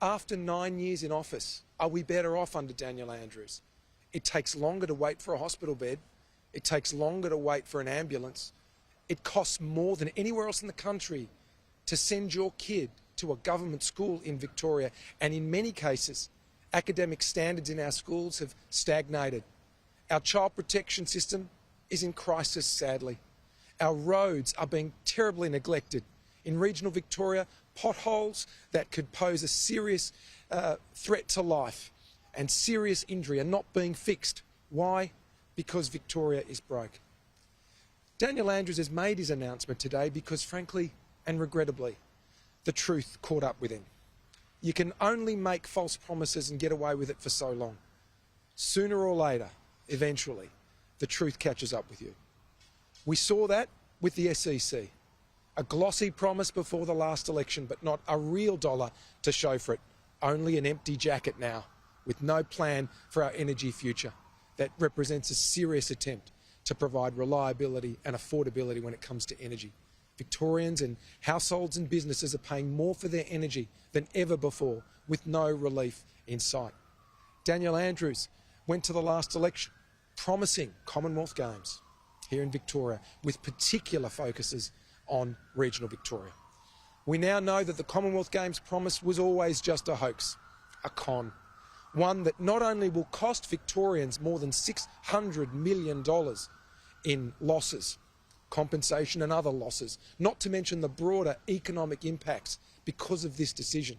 After 9 years in office, are we better off under Daniel Andrews? It takes longer to wait for a hospital bed. It takes longer to wait for an ambulance. It costs more than anywhere else in the country to send your kid to a government school in Victoria. And in many cases, academic standards in our schools have stagnated. Our child protection system is in crisis, sadly. Our roads are being terribly neglected. In regional Victoria, potholes that could pose a serious threat to life and serious injury are not being fixed. Why? Because Victoria is broke. Daniel Andrews has made his announcement today because, frankly and regrettably, the truth caught up with him. You can only make false promises and get away with it for so long. Sooner or later, eventually, the truth catches up with you. We saw that with the SEC. A glossy promise before the last election, but not a real dollar to show for it. Only an empty jacket now, with no plan for our energy future. That represents a serious attempt to provide reliability and affordability when it comes to energy. Victorians and households and businesses are paying more for their energy than ever before, with no relief in sight. Daniel Andrews went to the last election promising Commonwealth Games here in Victoria, with particular focuses on regional Victoria. We now know that the Commonwealth Games promise was always just a hoax, a con, one that not only will cost Victorians more than $600 million in losses, compensation and other losses, not to mention the broader economic impacts because of this decision.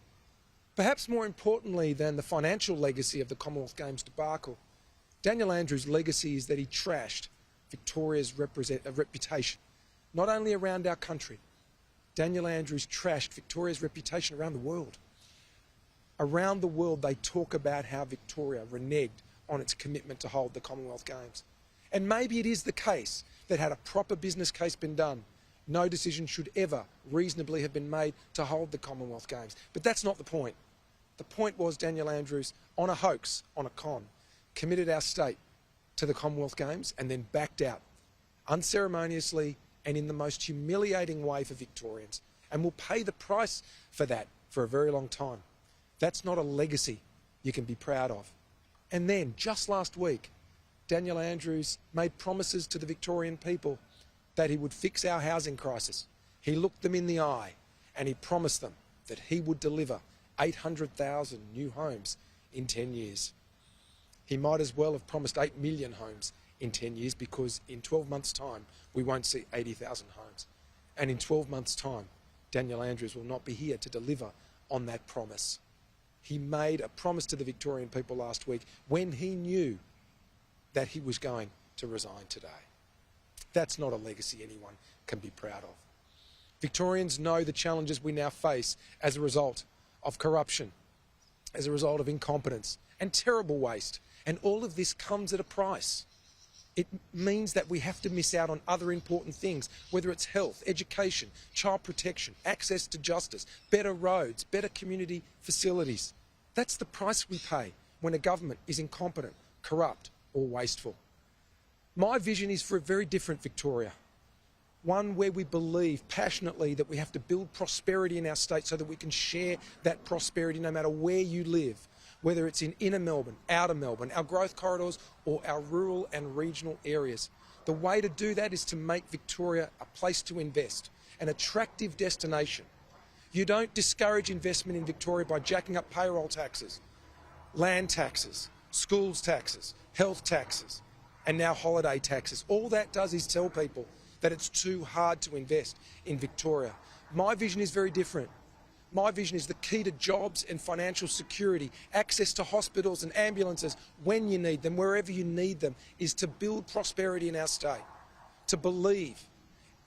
Perhaps more importantly than the financial legacy of the Commonwealth Games debacle, Daniel Andrews' legacy is that he trashed Victoria's reputation, not only around our country. Daniel Andrews trashed Victoria's reputation around the world. Around the world, they talk about how Victoria reneged on its commitment to hold the Commonwealth Games. And maybe it is the case that had a proper business case been done, no decision should ever reasonably have been made to hold the Commonwealth Games. But that's not the point. The point was Daniel Andrews, on a hoax, on a con, committed our state to the Commonwealth Games and then backed out, unceremoniously and in the most humiliating way for Victorians, and will pay the price for that for a very long time. That's not a legacy you can be proud of. And then, just last week, Daniel Andrews made promises to the Victorian people that he would fix our housing crisis. He looked them in the eye and he promised them that he would deliver 800,000 new homes in 10 years. He might as well have promised 8 million homes in 10 years, because in 12 months' time, we won't see 80,000 homes. And in 12 months' time, Daniel Andrews will not be here to deliver on that promise. He made a promise to the Victorian people last week when he knew that he was going to resign today. That's not a legacy anyone can be proud of. Victorians know the challenges we now face as a result of corruption, as a result of incompetence and terrible waste. And all of this comes at a price. It means that we have to miss out on other important things, whether it's health, education, child protection, access to justice, better roads, better community facilities. That's the price we pay when a government is incompetent, corrupt or wasteful. My vision is for a very different Victoria, one where we believe passionately that we have to build prosperity in our state so that we can share that prosperity no matter where you live, whether it's in inner Melbourne, outer Melbourne, our growth corridors or our rural and regional areas. The way to do that is to make Victoria a place to invest, an attractive destination. You don't discourage investment in Victoria by jacking up payroll taxes, land taxes, schools taxes, health taxes, and now holiday taxes. All that does is tell people that it's too hard to invest in Victoria. My vision is very different. My vision is the key to jobs and financial security, access to hospitals and ambulances when you need them, wherever you need them, is to build prosperity in our state, to believe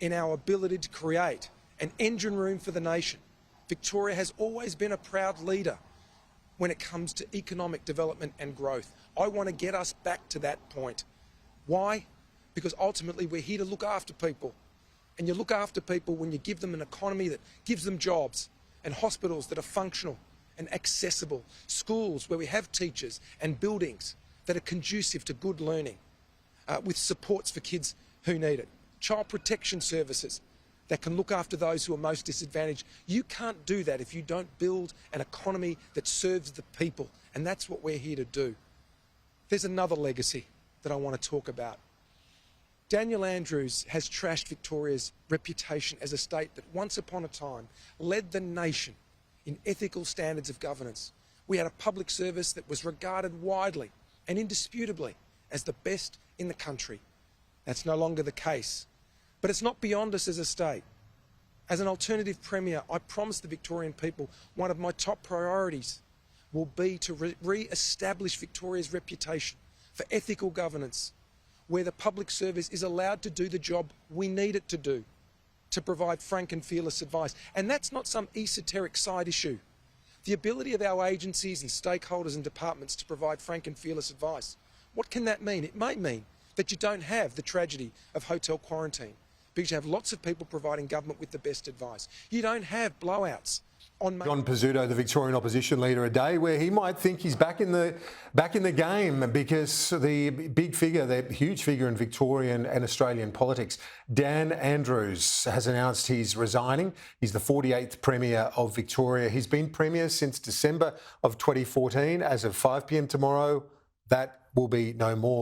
in our ability to create an engine room for the nation. Victoria has always been a proud leader when it comes to economic development and growth. I want to get us back to that point. Why? Because ultimately we're here to look after people. And you look after people when you give them an economy that gives them jobs, and hospitals that are functional and accessible, schools where we have teachers and buildings that are conducive to good learning, with supports for kids who need it, child protection services that can look after those who are most disadvantaged. You can't do that if you don't build an economy that serves the people, and that's what we're here to do. There's another legacy that I want to talk about. Daniel Andrews has trashed Victoria's reputation as a state that once upon a time led the nation in ethical standards of governance. We had a public service that was regarded widely and indisputably as the best in the country. That's no longer the case. But it's not beyond us as a state. As an alternative Premier, I promise the Victorian people one of my top priorities will be to re-establish Victoria's reputation for ethical governance, where the public service is allowed to do the job we need it to do, to provide frank and fearless advice. And that's not some esoteric side issue. The ability of our agencies and stakeholders and departments to provide frank and fearless advice, what can that mean? It may mean that you don't have the tragedy of hotel quarantine, because you have lots of people providing government with the best advice. You don't have blowouts on John Pesutto, the Victorian opposition leader, a day where he might think he's back in the game, because the big figure, the huge figure in Victorian and Australian politics, Dan Andrews, has announced he's resigning. He's the 48th Premier of Victoria. He's been Premier since December of 2014. As of 5 p.m. tomorrow, that will be no more.